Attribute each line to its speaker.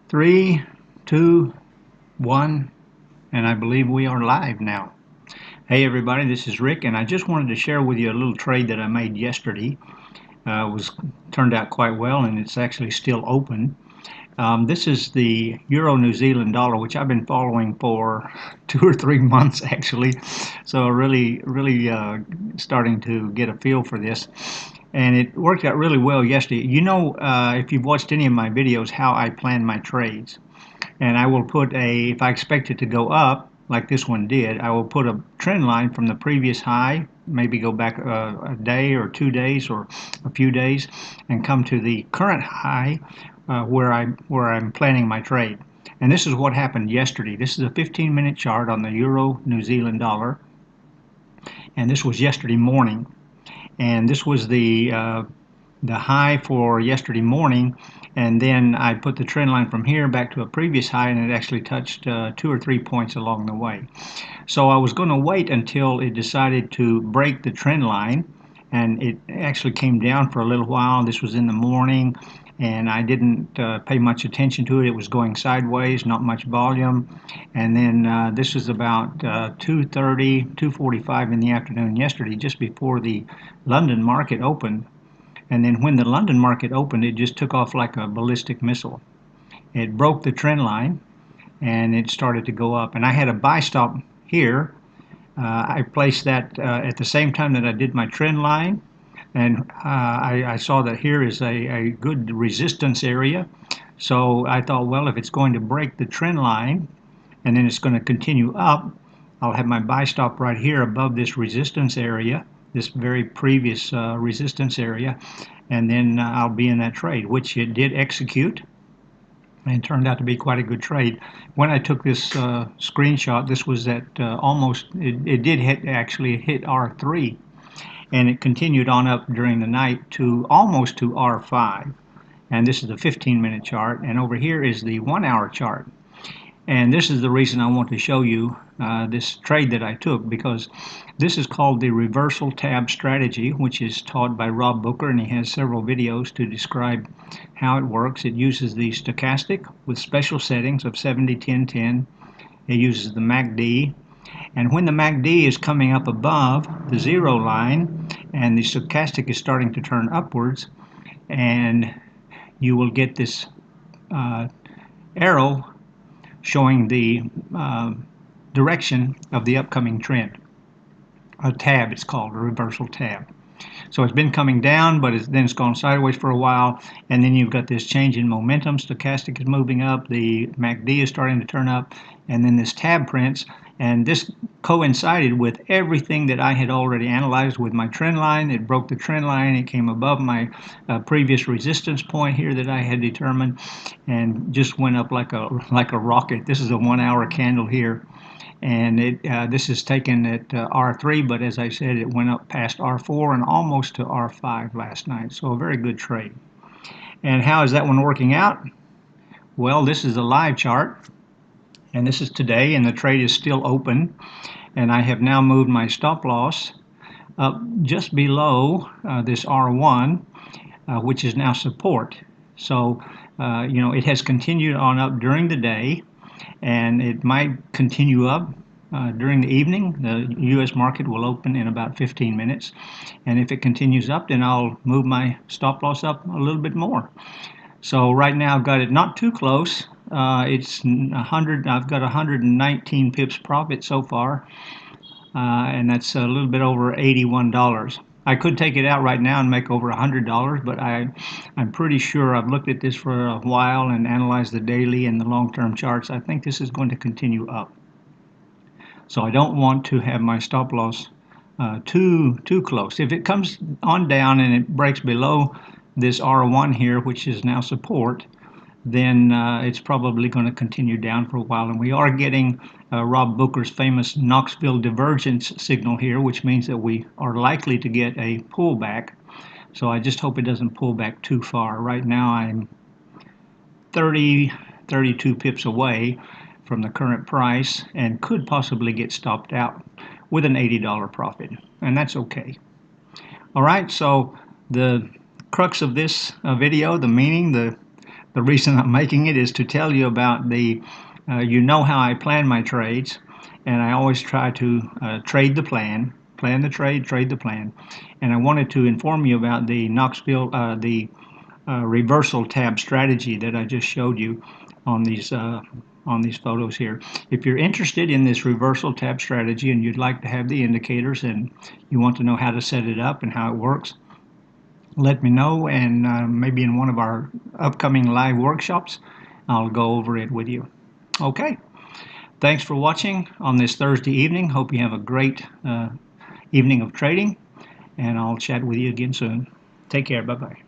Speaker 1: Three, two, one, and I believe we are live now. Hey everybody, this is Rick, and I just wanted to share with you a little trade that I made yesterday. Was turned out quite well, and it's actually still open. This is the Euro New Zealand dollar, which I've been following for 2 or 3 months actually. So really starting to get a feel for this. And it worked out really well yesterday. If you've watched any of my videos, how I plan my trades. And I will put if I expect it to go up, like this one did, I will put a trend line from the previous high, maybe go back a day or 2 days or a few days, and come to the current high where I'm planning my trade. And this is what happened yesterday. This is a 15-minute chart on the Euro New Zealand dollar, and this was yesterday morning. And this was the high for yesterday morning, and then I put the trend line from here back to a previous high, and it actually touched 2 or 3 points along the way. So I was going to wait until it decided to break the trend line, and it actually came down for a little while. This was in the morning, and I didn't pay much attention to it. It was going sideways, not much volume. And then this was about 2:30, 2:45 in the afternoon yesterday, just before the London market opened. And then when the London market opened, it just took off like a ballistic missile. It broke the trend line and it started to go up. And I had a buy stop here. I placed that at the same time that I did my trend line. And I saw that here is a good resistance area. So I thought, well, if it's going to break the trend line and then it's going to continue up, I'll have my buy stop right here above this resistance area, this very previous resistance area, and then I'll be in that trade, which it did execute and turned out to be quite a good trade. When I took this screenshot, this was at it did actually hit R3, and it continued on up during the night to almost to R5. And this is the 15-minute chart, and over here is the 1-hour chart. And this is the reason I want to show you this trade that I took, because this is called the reversal tab strategy, which is taught by Rob Booker, and he has several videos to describe how it works. It uses the stochastic with special settings of 70, 10, 10. It uses the MACD, and when the MACD is coming up above the zero line and the stochastic is starting to turn upwards, and you will get this arrow showing the direction of the upcoming trend. A tab, it's called a reversal tab. So it's been coming down, but then it's gone sideways for a while, and then you've got this change in momentum. Stochastic is moving up, the MACD is starting to turn up, and then this tab prints. And this coincided with everything that I had already analyzed with my trend line. It broke the trend line. It came above my previous resistance point here that I had determined, and just went up like a rocket. This is a 1-hour candle here, and this is taken at R3, but as I said, it went up past R4 and almost to R5 last night. So a very good trade. And how is that one working out? Well, this is a live chart, and this is today, and the trade is still open, and I have now moved my stop loss up just below this R1, which is now support. So it has continued on up during the day, and it might continue up during the evening. The US market will open in about 15 minutes, and if it continues up, then I'll move my stop loss up a little bit more. So right now I've got it not too close. It's 100. I've got 119 pips profit so far, and that's a little bit over $81. I could take it out right now and make over $100, but I'm pretty sure I've looked at this for a while and analyzed the daily and the long-term charts. I think this is going to continue up. So I don't want to have my stop loss too close. If it comes on down and it breaks below this R1 here, which is now support, then it's probably going to continue down for a while. And we are getting Rob Booker's famous Knoxville divergence signal here, which means that we are likely to get a pullback. So I just hope it doesn't pull back too far. Right now I'm 32 pips away from the current price and could possibly get stopped out with an $80 profit, and that's okay. All right, so the crux of this video, the meaning, the the reason I'm making it is to tell you about the, you know how I plan my trades, and I always try to trade the plan the trade, trade the plan. And I wanted to inform you about the Knoxville, the reversal tab strategy that I just showed you on these photos here. If you're interested in this reversal tab strategy and you'd like to have the indicators and you want to know how to set it up and how it works, let me know, and maybe in one of our upcoming live workshops I'll go over it with you. Okay, thanks for watching on this Thursday evening. Hope you have a great evening of trading, and I'll chat with you again soon. Take care. Bye-bye.